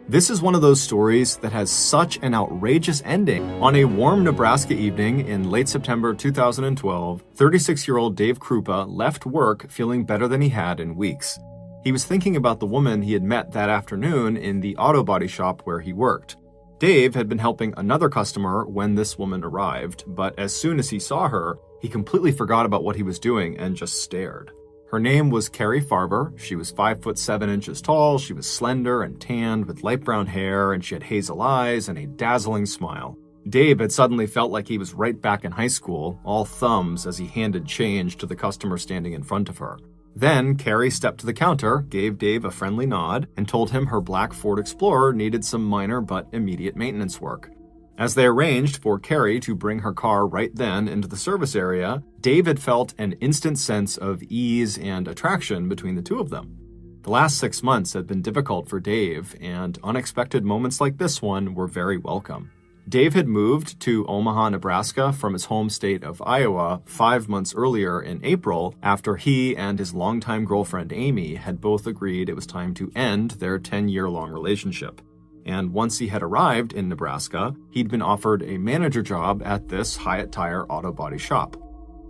This is one of those stories that has such an outrageous ending. On a warm Nebraska evening in late September 2012, 36-year-old Dave Krupa left work feeling better than he had in weeks. He was thinking about the woman he had met that afternoon in the auto body shop where he worked. Dave had been helping another customer when this woman arrived, but as soon as he saw her, he completely forgot about what he was doing and just stared. Her name was Carrie Farber. She was 5'7" tall, she was slender and tanned with light brown hair, and she had hazel eyes and a dazzling smile. Dave had suddenly felt like he was right back in high school, all thumbs as he handed change to the customer standing in front of her. Then Carrie stepped to the counter, gave Dave a friendly nod, and told him her black Ford Explorer needed some minor but immediate maintenance work. As they arranged for Carrie to bring her car right then into the service area, Dave had felt an instant sense of ease and attraction between the two of them. The last 6 months had been difficult for Dave, and unexpected moments like this one were very welcome. Dave had moved to Omaha, Nebraska from his home state of Iowa 5 months earlier in April after he and his longtime girlfriend Amy had both agreed it was time to end their 10-year-long relationship. And once he had arrived in Nebraska, he'd been offered a manager job at this Hyatt Tire auto body shop.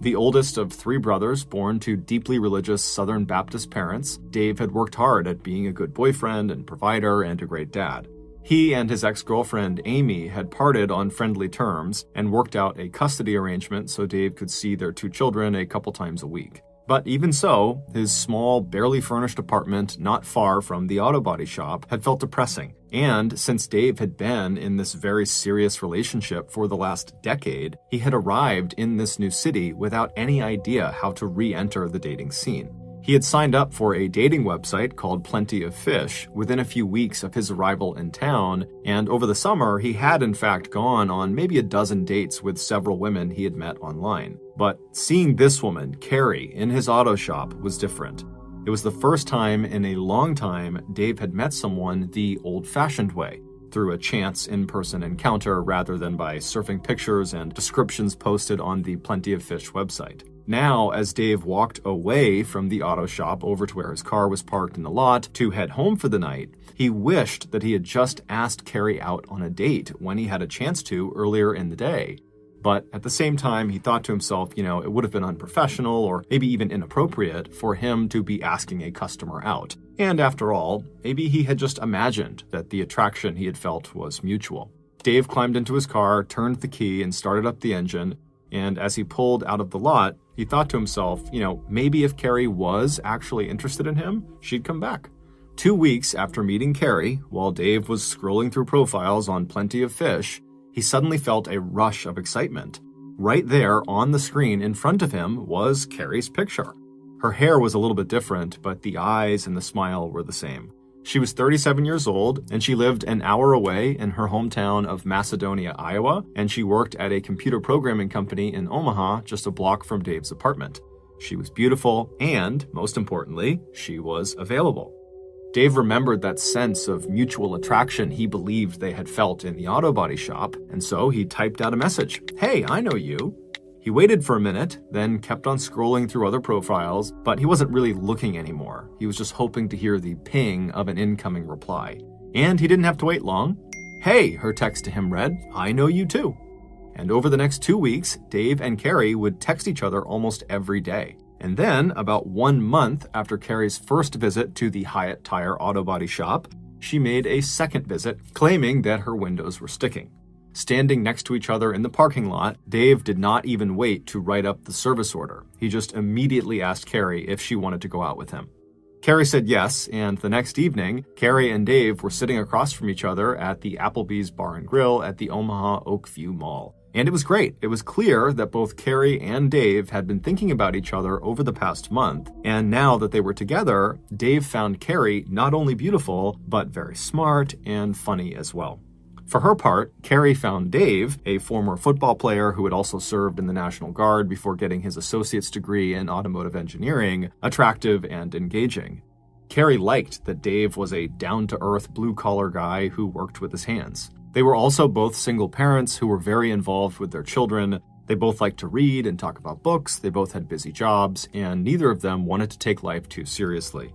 The oldest of 3 brothers born to deeply religious Southern Baptist parents, Dave had worked hard at being a good boyfriend and provider and a great dad. He and his ex-girlfriend Amy had parted on friendly terms and worked out a custody arrangement so Dave could see their 2 children a couple times a week. But even so, his small, barely furnished apartment not far from the auto body shop had felt depressing. And since Dave had been in this very serious relationship for the last decade, he had arrived in this new city without any idea how to re-enter the dating scene. He had signed up for a dating website called Plenty of Fish within a few weeks of his arrival in town, and over the summer he had in fact gone on maybe a dozen dates with several women he had met online. But seeing this woman, Carrie, in his auto shop was different. It was the first time in a long time Dave had met someone the old-fashioned way, through a chance in-person encounter rather than by surfing pictures and descriptions posted on the Plenty of Fish website. Now, as Dave walked away from the auto shop over to where his car was parked in the lot to head home for the night, he wished that he had just asked Carrie out on a date when he had a chance to earlier in the day. But at the same time, he thought to himself, it would have been unprofessional or maybe even inappropriate for him to be asking a customer out. And after all, maybe he had just imagined that the attraction he had felt was mutual. Dave climbed into his car, turned the key, and started up the engine. And as he pulled out of the lot, he thought to himself, maybe if Carrie was actually interested in him, she'd come back. 2 weeks after meeting Carrie, while Dave was scrolling through profiles on Plenty of Fish, he suddenly felt a rush of excitement. Right there on the screen in front of him was Carrie's picture. Her hair was a little bit different, but the eyes and the smile were the same. She was 37 years old, and she lived an hour away in her hometown of Macedonia, Iowa, and she worked at a computer programming company in Omaha, just a block from Dave's apartment. She was beautiful, and, most importantly, she was available. Dave remembered that sense of mutual attraction he believed they had felt in the auto body shop, and so he typed out a message. "Hey, I know you." He waited for a minute, then kept on scrolling through other profiles, but he wasn't really looking anymore. He was just hoping to hear the ping of an incoming reply. And he didn't have to wait long. "Hey," her text to him read, "I know you too." And over the next 2 weeks, Dave and Carrie would text each other almost every day. And then, about 1 month after Carrie's first visit to the Hyatt Tire auto body shop, she made a second visit, claiming that her windows were sticking. Standing next to each other in the parking lot, Dave did not even wait to write up the service order. He just immediately asked Carrie if she wanted to go out with him. Carrie said yes, and the next evening, Carrie and Dave were sitting across from each other at the Applebee's Bar and Grill at the Omaha Oakview Mall. And it was great. It was clear that both Carrie and Dave had been thinking about each other over the past month, and now that they were together, Dave found Carrie not only beautiful, but very smart and funny as well. For her part, Carrie found Dave, a former football player who had also served in the National Guard before getting his associate's degree in automotive engineering, attractive and engaging. Carrie liked that Dave was a down-to-earth blue-collar guy who worked with his hands. They were also both single parents who were very involved with their children. They both liked to read and talk about books, they both had busy jobs, and neither of them wanted to take life too seriously.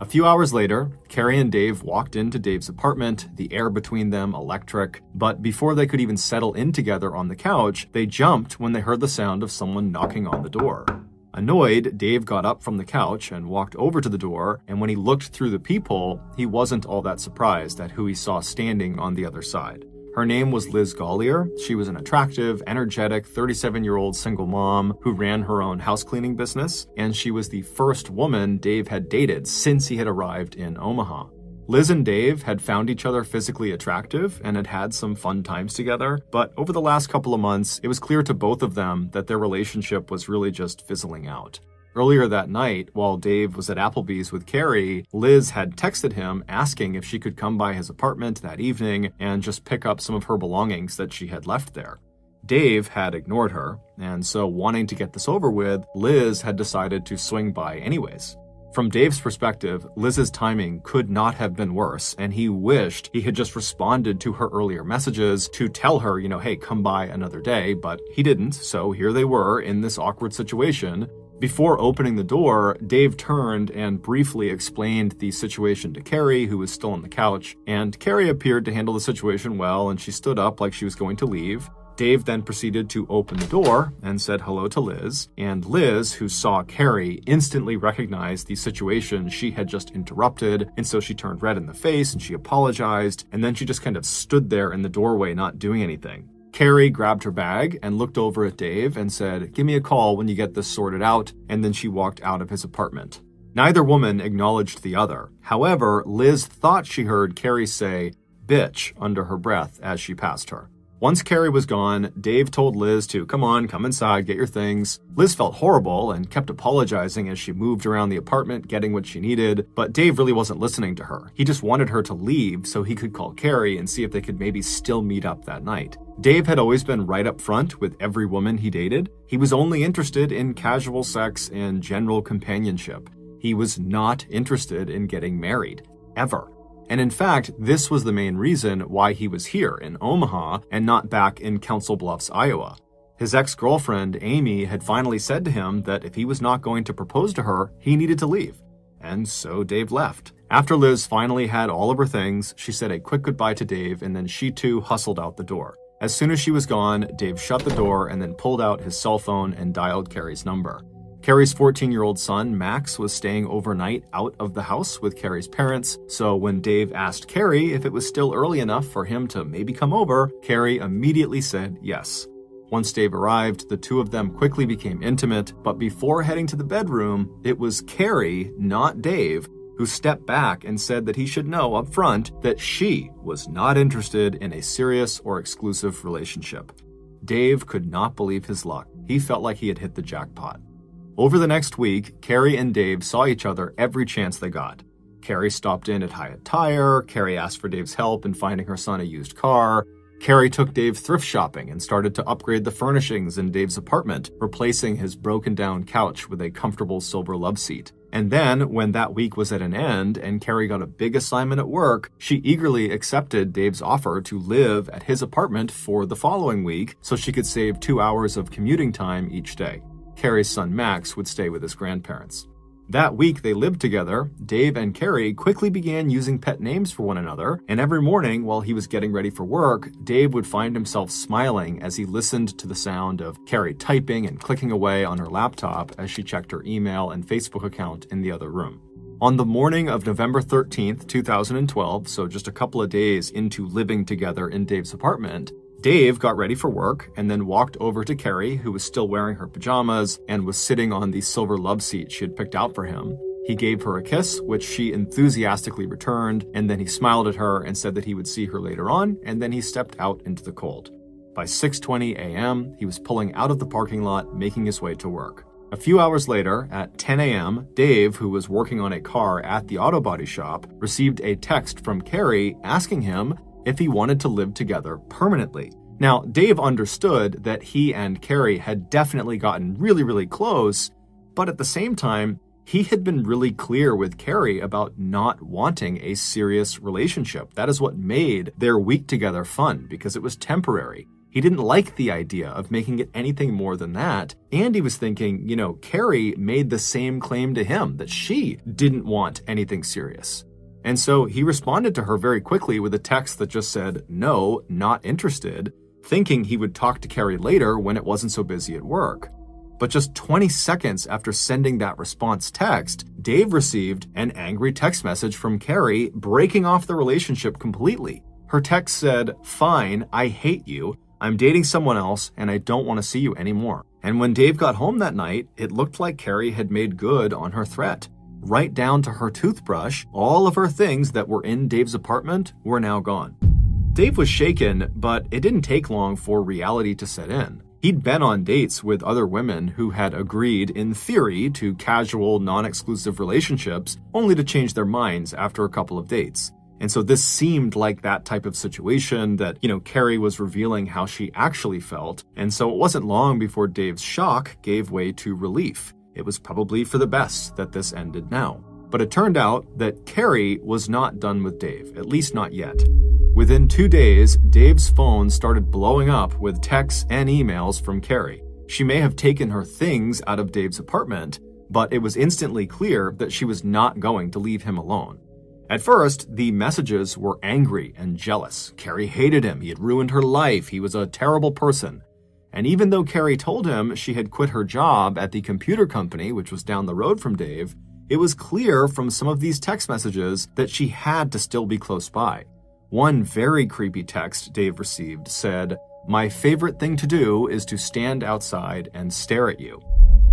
A few hours later, Carrie and Dave walked into Dave's apartment, the air between them electric, but before they could even settle in together on the couch, they jumped when they heard the sound of someone knocking on the door. Annoyed, Dave got up from the couch and walked over to the door, and when he looked through the peephole, he wasn't all that surprised at who he saw standing on the other side. Her name was Liz Gollier. She was an attractive, energetic 37-year-old single mom who ran her own house cleaning business, and she was the first woman Dave had dated since he had arrived in Omaha. Liz and Dave had found each other physically attractive and had had some fun times together, but over the last couple of months, it was clear to both of them that their relationship was really just fizzling out. Earlier that night, while Dave was at Applebee's with Carrie, Liz had texted him asking if she could come by his apartment that evening and just pick up some of her belongings that she had left there. Dave had ignored her, and so wanting to get this over with, Liz had decided to swing by anyways. From Dave's perspective, Liz's timing could not have been worse, and he wished he had just responded to her earlier messages to tell her, hey, come by another day, but he didn't, so here they were in this awkward situation. Before opening the door, Dave turned and briefly explained the situation to Carrie, who was still on the couch, and Carrie appeared to handle the situation well, and she stood up like she was going to leave. Dave then proceeded to open the door and said hello to Liz, and Liz, who saw Carrie, instantly recognized the situation she had just interrupted, and so she turned red in the face and she apologized, and then she just kind of stood there in the doorway not doing anything. Carrie grabbed her bag and looked over at Dave and said, "Give me a call when you get this sorted out," and then she walked out of his apartment. Neither woman acknowledged the other. However, Liz thought she heard Carrie say, "bitch," under her breath as she passed her. Once Carrie was gone, Dave told Liz to come inside, get your things. Liz felt horrible and kept apologizing as she moved around the apartment getting what she needed, but Dave really wasn't listening to her. He just wanted her to leave so he could call Carrie and see if they could maybe still meet up that night. Dave had always been right up front with every woman he dated. He was only interested in casual sex and general companionship. He was not interested in getting married, ever. And in fact, this was the main reason why he was here in Omaha and not back in Council Bluffs, Iowa. His ex-girlfriend, Amy, had finally said to him that if he was not going to propose to her, he needed to leave. And so Dave left. After Liz finally had all of her things, she said a quick goodbye to Dave, and then she too hustled out the door. As soon as she was gone, Dave shut the door and then pulled out his cell phone and dialed Carrie's number. Carrie's 14-year-old son, Max, was staying overnight out of the house with Carrie's parents, so when Dave asked Carrie if it was still early enough for him to maybe come over, Carrie immediately said yes. Once Dave arrived, the two of them quickly became intimate, but before heading to the bedroom, it was Carrie, not Dave, who stepped back and said that he should know up front that she was not interested in a serious or exclusive relationship. Dave could not believe his luck. He felt like he had hit the jackpot. Over the next week, Carrie and Dave saw each other every chance they got. Carrie stopped in at Hyatt Tire, Carrie asked for Dave's help in finding her son a used car, Carrie took Dave thrift shopping and started to upgrade the furnishings in Dave's apartment, replacing his broken-down couch with a comfortable silver love seat. And then, when that week was at an end and Carrie got a big assignment at work, she eagerly accepted Dave's offer to live at his apartment for the following week so she could save 2 hours of commuting time each day. Carrie's son Max would stay with his grandparents. That week they lived together, Dave and Carrie quickly began using pet names for one another, and every morning while he was getting ready for work, Dave would find himself smiling as he listened to the sound of Carrie typing and clicking away on her laptop as she checked her email and Facebook account in the other room. On the morning of November 13th, 2012, so just a couple of days into living together in Dave's apartment, Dave got ready for work and then walked over to Carrie, who was still wearing her pajamas and was sitting on the silver love seat she had picked out for him. He gave her a kiss, which she enthusiastically returned, and then he smiled at her and said that he would see her later on, and then he stepped out into the cold. By 6:20 a.m., he was pulling out of the parking lot, making his way to work. A few hours later, at 10 a.m., Dave, who was working on a car at the auto body shop, received a text from Carrie asking him if he wanted to live together permanently. Now, Dave understood that he and Carrie had definitely gotten really close, but at the same time, he had been really clear with Carrie about not wanting a serious relationship. That is what made their week together fun, because it was temporary. He didn't like the idea of making it anything more than that, and he was thinking, Carrie made the same claim to him, that she didn't want anything serious. And so he responded to her very quickly with a text that just said, "No, not interested," thinking he would talk to Carrie later when it wasn't so busy at work. But just 20 seconds after sending that response text, Dave received an angry text message from Carrie breaking off the relationship completely. Her text said, "Fine, I hate you. I'm dating someone else and I don't want to see you anymore." And when Dave got home that night, it looked like Carrie had made good on her threat. Right down to her toothbrush, all of her things that were in Dave's apartment were now gone. Dave was shaken, but it didn't take long for reality to set in. He'd been on dates with other women who had agreed, in theory, to casual, non-exclusive relationships, only to change their minds after a couple of dates. And so this seemed like that type of situation that, Carrie was revealing how she actually felt. And so it wasn't long before Dave's shock gave way to relief. It was probably for the best that this ended now. But it turned out that Carrie was not done with Dave, at least not yet. Within 2 days, Dave's phone started blowing up with texts and emails from Carrie. She may have taken her things out of Dave's apartment, but it was instantly clear that she was not going to leave him alone. At first, the messages were angry and jealous. Carrie hated him. He had ruined her life. He was a terrible person. And even though Carrie told him she had quit her job at the computer company, which was down the road from Dave, it was clear from some of these text messages that she had to still be close by. One very creepy text Dave received said, "My favorite thing to do is to stand outside and stare at you."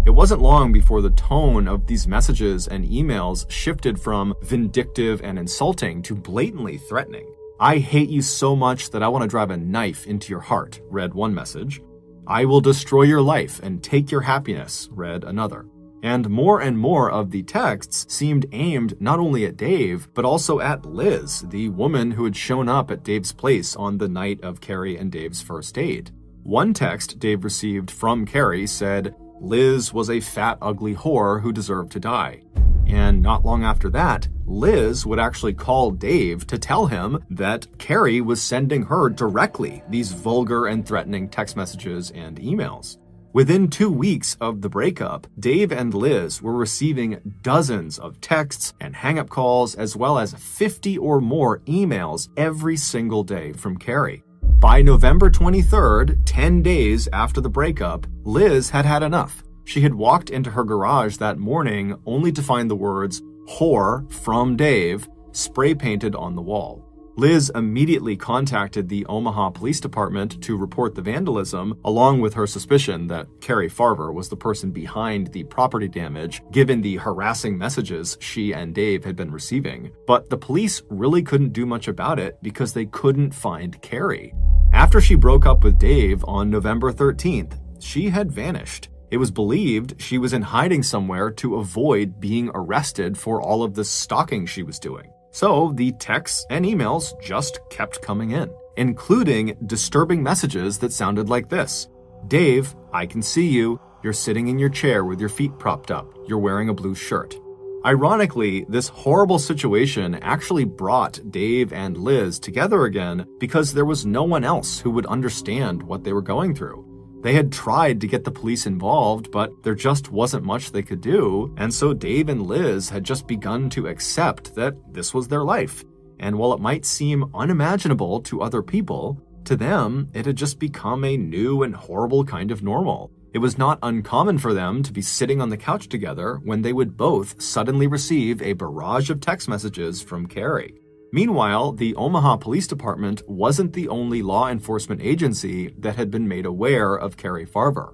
It wasn't long before the tone of these messages and emails shifted from vindictive and insulting to blatantly threatening. "I hate you so much that I want to drive a knife into your heart," read one message. "I will destroy your life and take your happiness," read another. And more of the texts seemed aimed not only at Dave, but also at Liz, the woman who had shown up at Dave's place on the night of Carrie and Dave's first date. One text Dave received from Carrie said, "Liz was a fat, ugly whore who deserved to die." And not long after that, Liz would actually call Dave to tell him that Carrie was sending her directly these vulgar and threatening text messages and emails. Within 2 weeks of the breakup, Dave and Liz were receiving dozens of texts and hang-up calls, as well as 50 or more emails every single day from Carrie. By November 23rd, 10 days after the breakup, Liz had had enough. She had walked into her garage that morning only to find the words "whore from Dave" spray painted on the wall. Liz immediately contacted the Omaha Police Department to report the vandalism, along with her suspicion that Carrie Farver was the person behind the property damage, given the harassing messages she and Dave had been receiving. But the police really couldn't do much about it because they couldn't find Carrie. After she broke up with Dave on November 13th, she had vanished. It was believed she was in hiding somewhere to avoid being arrested for all of the stalking she was doing. So the texts and emails just kept coming in, including disturbing messages that sounded like this. "Dave, I can see you. You're sitting in your chair with your feet propped up. You're wearing a blue shirt." Ironically, this horrible situation actually brought Dave and Liz together again because there was no one else who would understand what they were going through. They had tried to get the police involved, but there just wasn't much they could do, and so Dave and Liz had just begun to accept that this was their life. And while it might seem unimaginable to other people, to them, it had just become a new and horrible kind of normal. It was not uncommon for them to be sitting on the couch together when they would both suddenly receive a barrage of text messages from Carrie. Meanwhile, the Omaha Police Department wasn't the only law enforcement agency that had been made aware of Carrie Farver.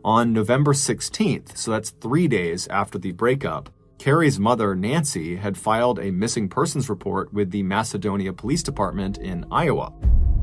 On November 16th, so that's 3 days after the breakup, Carrie's mother, Nancy, had filed a missing persons report with the Macedonia Police Department in Iowa.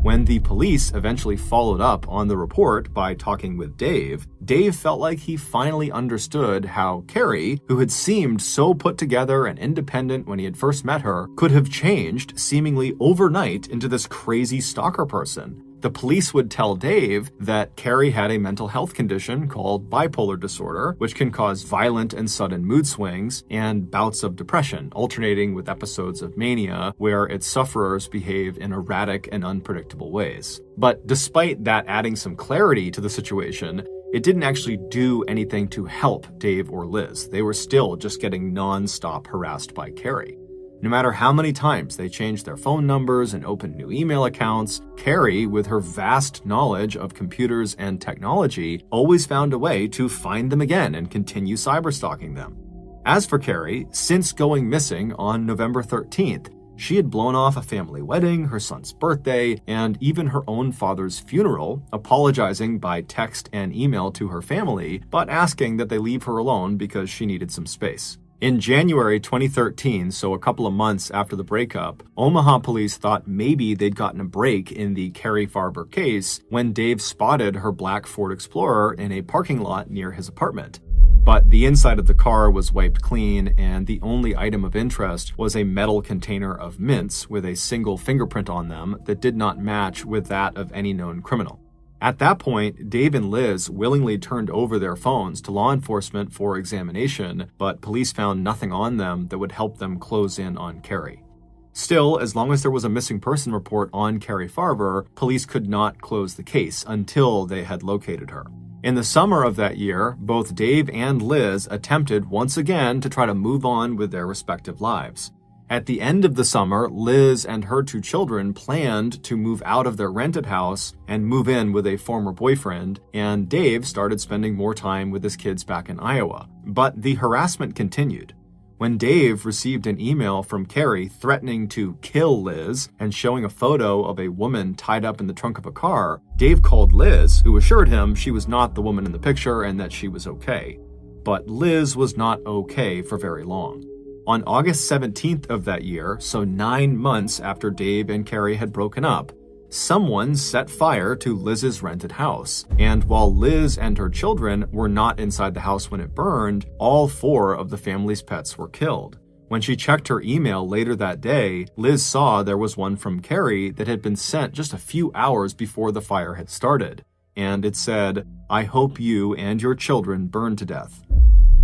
When the police eventually followed up on the report by talking with Dave, Dave felt like he finally understood how Carrie, who had seemed so put together and independent when he had first met her, could have changed seemingly overnight into this crazy stalker person. The police would tell Dave that Carrie had a mental health condition called bipolar disorder, which can cause violent and sudden mood swings and bouts of depression, alternating with episodes of mania where its sufferers behave in erratic and unpredictable ways. But despite that adding some clarity to the situation, it didn't actually do anything to help Dave or Liz. They were still just getting non-stop harassed by Carrie. No matter how many times they changed their phone numbers and opened new email accounts, Carrie, with her vast knowledge of computers and technology, always found a way to find them again and continue cyberstalking them. As for Carrie, since going missing on November 13th, she had blown off a family wedding, her son's birthday, and even her own father's funeral, apologizing by text and email to her family, but asking that they leave her alone because she needed some space. In January 2013, so a couple of months after the breakup, Omaha police thought maybe they'd gotten a break in the Carrie Farber case when Dave spotted her black Ford Explorer in a parking lot near his apartment. But the inside of the car was wiped clean, and the only item of interest was a metal container of mints with a single fingerprint on them that did not match with that of any known criminal. At that point, Dave and Liz willingly turned over their phones to law enforcement for examination, but police found nothing on them that would help them close in on Carrie. Still, as long as there was a missing person report on Carrie Farber, police could not close the case until they had located her. In the summer of that year, both Dave and Liz attempted once again to try to move on with their respective lives. At the end of the summer, Liz and her 2 children planned to move out of their rented house and move in with a former boyfriend, and Dave started spending more time with his kids back in Iowa. But the harassment continued. When Dave received an email from Carrie threatening to kill Liz and showing a photo of a woman tied up in the trunk of a car, Dave called Liz, who assured him she was not the woman in the picture and that she was okay. But Liz was not okay for very long. On August 17th of that year, so 9 months after Dave and Carrie had broken up, someone set fire to Liz's rented house. And while Liz and her children were not inside the house when it burned, all 4 of the family's pets were killed. When she checked her email later that day, Liz saw there was one from Carrie that had been sent just a few hours before the fire had started. And it said, "I hope you and your children burn to death."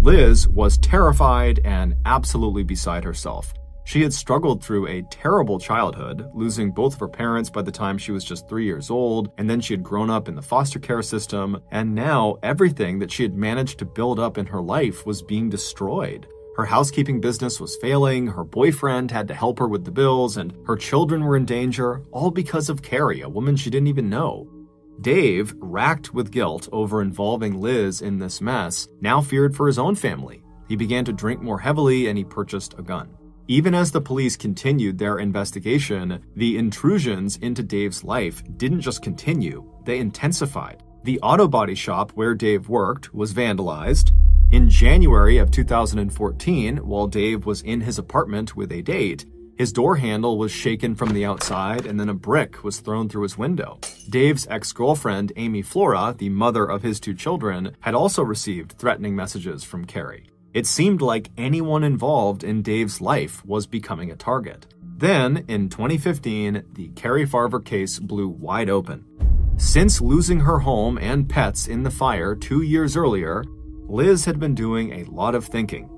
Liz was terrified and absolutely beside herself. She had struggled through a terrible childhood, losing both of her parents by the time she was just 3 years old, and then she had grown up in the foster care system, and now everything that she had managed to build up in her life was being destroyed. Her housekeeping business was failing, her boyfriend had to help her with the bills, and her children were in danger, all because of Carrie, a woman she didn't even know. Dave, racked with guilt over involving Liz in this mess, now feared for his own family. He began to drink more heavily and he purchased a gun. Even as the police continued their investigation, the intrusions into Dave's life didn't just continue, they intensified. The auto body shop where Dave worked was vandalized. In January of 2014, while Dave was in his apartment with a date, his door handle was shaken from the outside and then a brick was thrown through his window. Dave's ex-girlfriend, Amy Flora, the mother of his 2 children, had also received threatening messages from Carrie. It seemed like anyone involved in Dave's life was becoming a target. Then, in 2015, the Carrie Farber case blew wide open. Since losing her home and pets in the fire 2 years earlier, Liz had been doing a lot of thinking.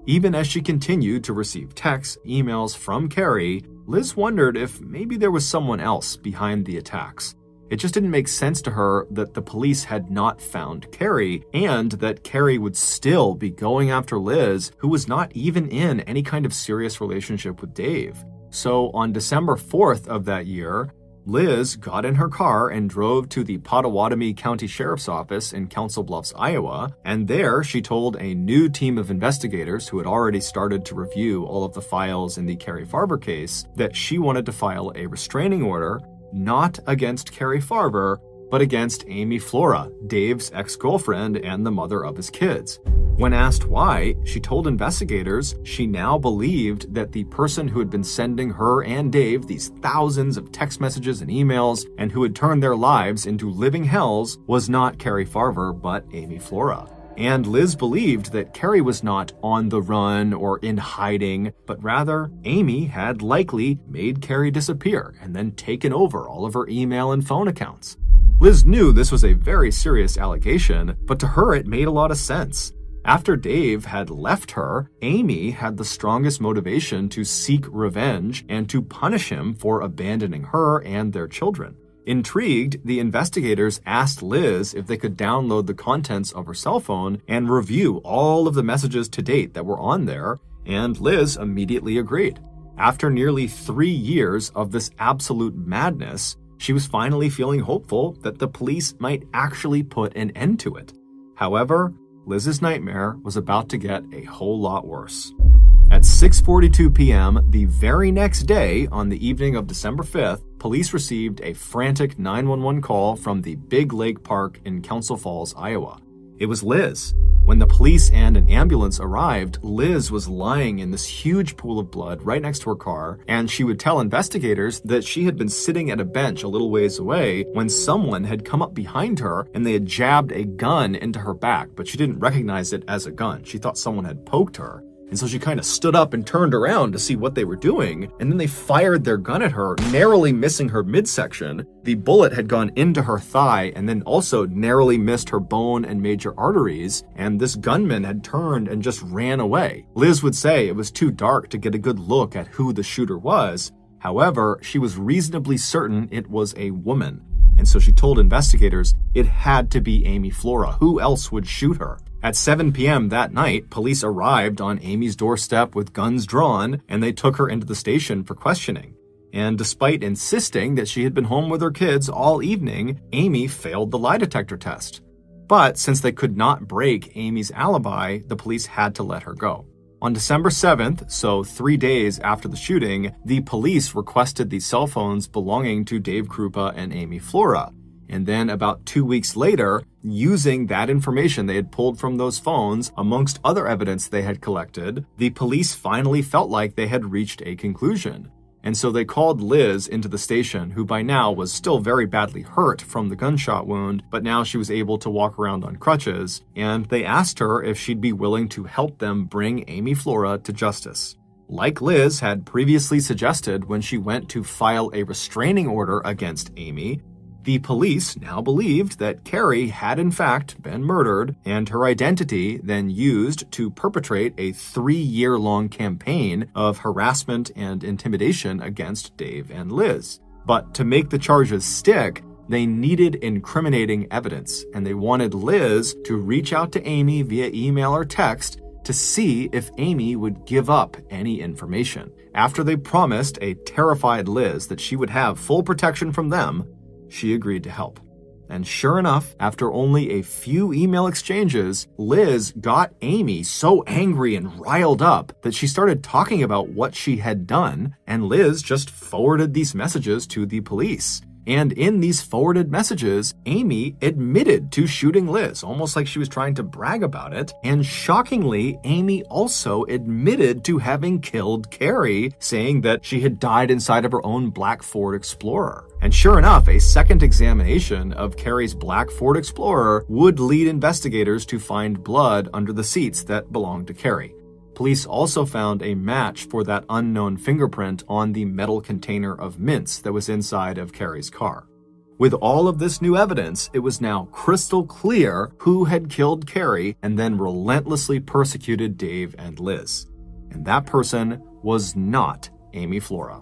Even as she continued to receive texts, emails from Carrie, Liz wondered if maybe there was someone else behind the attacks. It just didn't make sense to her that the police had not found Carrie, and that Carrie would still be going after Liz, who was not even in any kind of serious relationship with Dave. So on December 4th of that year, Liz got in her car and drove to the Pottawatomie County Sheriff's Office in Council Bluffs, Iowa, and there she told a new team of investigators who had already started to review all of the files in the Carrie Farber case that she wanted to file a restraining order, not against Carrie Farber, but against Amy Flora, Dave's ex-girlfriend and the mother of his kids. When asked why, she told investigators she now believed that the person who had been sending her and Dave these thousands of text messages and emails and who had turned their lives into living hells was not Carrie Farber, but Amy Flora. And Liz believed that Carrie was not on the run or in hiding, but rather Amy had likely made Carrie disappear and then taken over all of her email and phone accounts. Liz knew this was a very serious allegation, but to her it made a lot of sense. After Dave had left her, Amy had the strongest motivation to seek revenge and to punish him for abandoning her and their children. Intrigued, the investigators asked Liz if they could download the contents of her cell phone and review all of the messages to date that were on there, and Liz immediately agreed. After nearly 3 years of this absolute madness, she was finally feeling hopeful that the police might actually put an end to it. However, Liz's nightmare was about to get a whole lot worse. At 6:42 p.m. the very next day, on the evening of December 5th, police received a frantic 911 call from the Big Lake Park in Council Falls, Iowa. It was Liz. When the police and an ambulance arrived, Liz was lying in this huge pool of blood right next to her car, and she would tell investigators that she had been sitting at a bench a little ways away when someone had come up behind her and they had jabbed a gun into her back, but she didn't recognize it as a gun. She thought someone had poked her. And so she kind of stood up and turned around to see what they were doing, and then they fired their gun at her, narrowly missing her midsection. The bullet had gone into her thigh and then also narrowly missed her bone and major arteries, and this gunman had turned and just ran away. Liz would say it was too dark to get a good look at who the shooter was. However, she was reasonably certain it was a woman, and so she told investigators it had to be Amy Flora. Who else would shoot her? At 7 p.m. that night, police arrived on Amy's doorstep with guns drawn, and they took her into the station for questioning. And despite insisting that she had been home with her kids all evening, Amy failed the lie detector test. But since they could not break Amy's alibi, the police had to let her go. On December 7th, so 3 days after the shooting, the police requested the cell phones belonging to Dave Krupa and Amy Flora. And then about 2 weeks later, using that information they had pulled from those phones, amongst other evidence they had collected, the police finally felt like they had reached a conclusion. And so they called Liz into the station, who by now was still very badly hurt from the gunshot wound, but now she was able to walk around on crutches, and they asked her if she'd be willing to help them bring Amy Flora to justice. Like Liz had previously suggested when she went to file a restraining order against Amy, the police now believed that Carrie had in fact been murdered, and her identity then used to perpetrate a 3-year-long campaign of harassment and intimidation against Dave and Liz. But to make the charges stick, they needed incriminating evidence, and they wanted Liz to reach out to Amy via email or text to see if Amy would give up any information. After they promised a terrified Liz that she would have full protection from them, she agreed to help. And sure enough, after only a few email exchanges, Liz got Amy so angry and riled up that she started talking about what she had done, and Liz just forwarded these messages to the police. And in these forwarded messages, Amy admitted to shooting Liz, almost like she was trying to brag about it. And shockingly, Amy also admitted to having killed Carrie, saying that she had died inside of her own black Ford Explorer. And sure enough, a second examination of Carrie's black Ford Explorer would lead investigators to find blood under the seats that belonged to Carrie. Police also found a match for that unknown fingerprint on the metal container of mints that was inside of Carrie's car. With all of this new evidence, it was now crystal clear who had killed Carrie and then relentlessly persecuted Dave and Liz. And that person was not Amy Flora.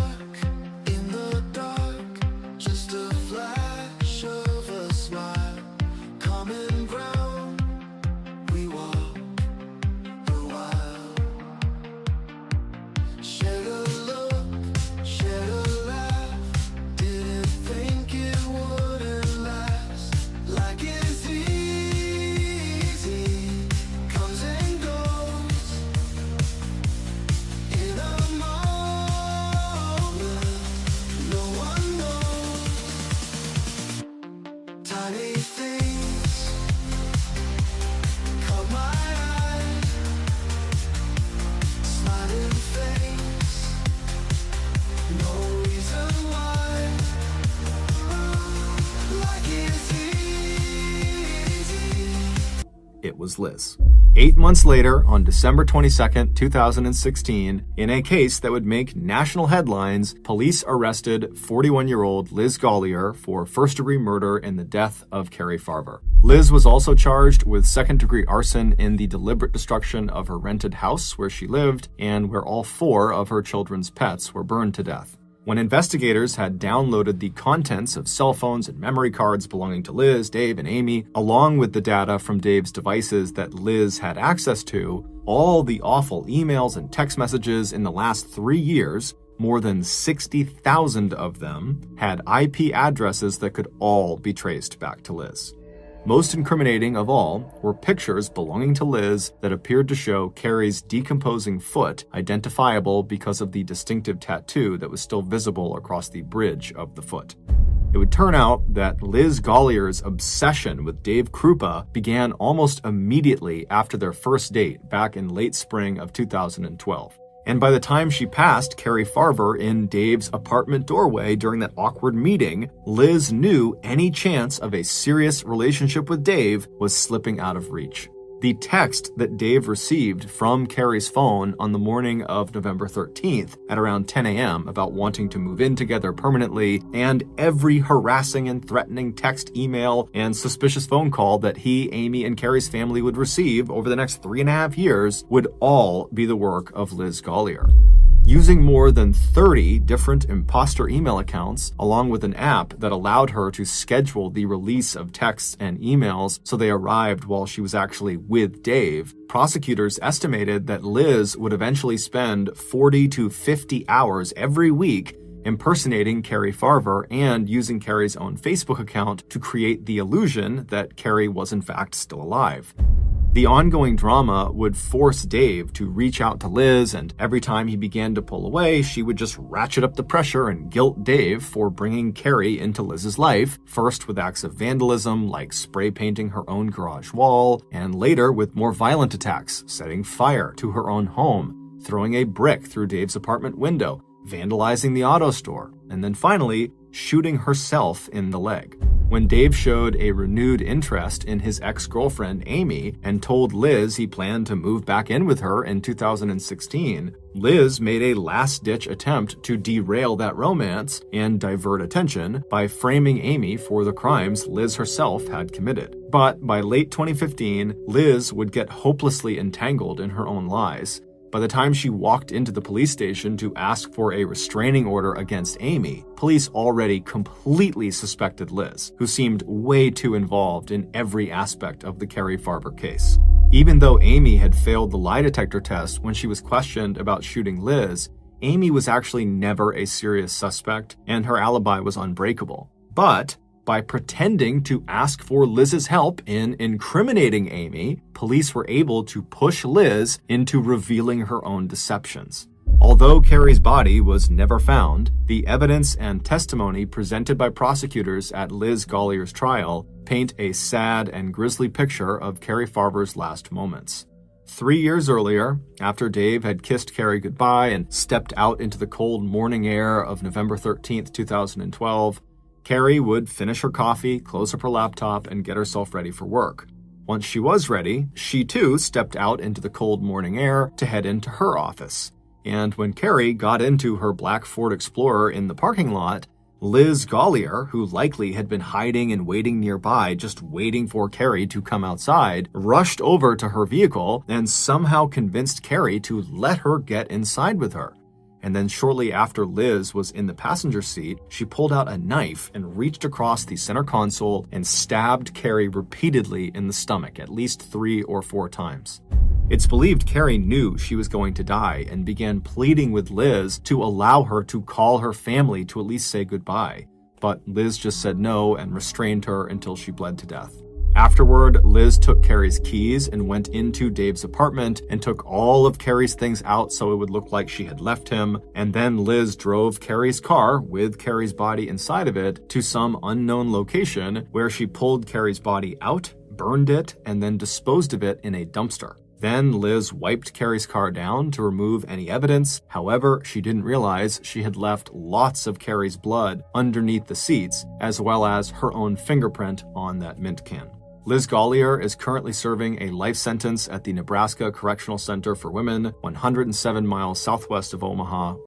was Liz. 8 months later, on December 22, 2016, in a case that would make national headlines, police arrested 41-year-old Liz Gollier for first-degree murder in the death of Carrie Farver. Liz was also charged with second-degree arson in the deliberate destruction of her rented house where she lived and where all 4 of her children's pets were burned to death. When investigators had downloaded the contents of cell phones and memory cards belonging to Liz, Dave, and Amy, along with the data from Dave's devices that Liz had access to, all the awful emails and text messages in the last 3 years, more than 60,000 of them, had IP addresses that could all be traced back to Liz. Most incriminating of all were pictures belonging to Liz that appeared to show Carrie's decomposing foot, identifiable because of the distinctive tattoo that was still visible across the bridge of the foot. It would turn out that Liz Gollier's obsession with Dave Krupa began almost immediately after their first date back in late spring of 2012. And by the time she passed Carrie Farver in Dave's apartment doorway during that awkward meeting, Liz knew any chance of a serious relationship with Dave was slipping out of reach. The text that Dave received from Carrie's phone on the morning of November 13th at around 10 a.m. about wanting to move in together permanently, and every harassing and threatening text, email, and suspicious phone call that he, Amy, and Carrie's family would receive over the next 3.5 years would all be the work of Liz Gollier. Using more than 30 different imposter email accounts, along with an app that allowed her to schedule the release of texts and emails so they arrived while she was actually with Dave, prosecutors estimated that Liz would eventually spend 40 to 50 hours every week impersonating Carrie Farver and using Carrie's own Facebook account to create the illusion that Carrie was in fact still alive. The ongoing drama would force Dave to reach out to Liz, and every time he began to pull away, she would just ratchet up the pressure and guilt Dave for bringing Carrie into Liz's life, first with acts of vandalism like spray painting her own garage wall, and later with more violent attacks, setting fire to her own home, throwing a brick through Dave's apartment window, vandalizing the auto store, and then finally shooting herself in the leg. When Dave showed a renewed interest in his ex-girlfriend Amy and told Liz he planned to move back in with her in 2016, Liz made a last-ditch attempt to derail that romance and divert attention by framing Amy for the crimes Liz herself had committed. But by late 2015, Liz would get hopelessly entangled in her own lies. By the time she walked into the police station to ask for a restraining order against Amy, police already completely suspected Liz, who seemed way too involved in every aspect of the Carrie Farver case. Even though Amy had failed the lie detector test when she was questioned about shooting Liz, Amy was actually never a serious suspect, and her alibi was unbreakable. But by pretending to ask for Liz's help in incriminating Amy, police were able to push Liz into revealing her own deceptions. Although Carrie's body was never found, the evidence and testimony presented by prosecutors at Liz Gollier's trial paint a sad and grisly picture of Carrie Farver's last moments. 3 years earlier, after Dave had kissed Carrie goodbye and stepped out into the cold morning air of November 13th, 2012, Carrie would finish her coffee, close up her laptop, and get herself ready for work. Once she was ready, she too stepped out into the cold morning air to head into her office. And when Carrie got into her black Ford Explorer in the parking lot, Liz Gollier, who likely had been hiding and waiting nearby, just waiting for Carrie to come outside, rushed over to her vehicle and somehow convinced Carrie to let her get inside with her. And then shortly after Liz was in the passenger seat, she pulled out a knife and reached across the center console and stabbed Carrie repeatedly in the stomach, at least 3 or 4 times. It's believed Carrie knew she was going to die and began pleading with Liz to allow her to call her family to at least say goodbye. But Liz just said no and restrained her until she bled to death. Afterward, Liz took Carrie's keys and went into Dave's apartment and took all of Carrie's things out so it would look like she had left him, and then Liz drove Carrie's car, with Carrie's body inside of it, to some unknown location where she pulled Carrie's body out, burned it, and then disposed of it in a dumpster. Then Liz wiped Carrie's car down to remove any evidence. However, she didn't realize she had left lots of Carrie's blood underneath the seats, as well as her own fingerprint on that mint can. Liz Gollier is currently serving a life sentence at the Nebraska Correctional Center for Women, 107 miles southwest of Omaha.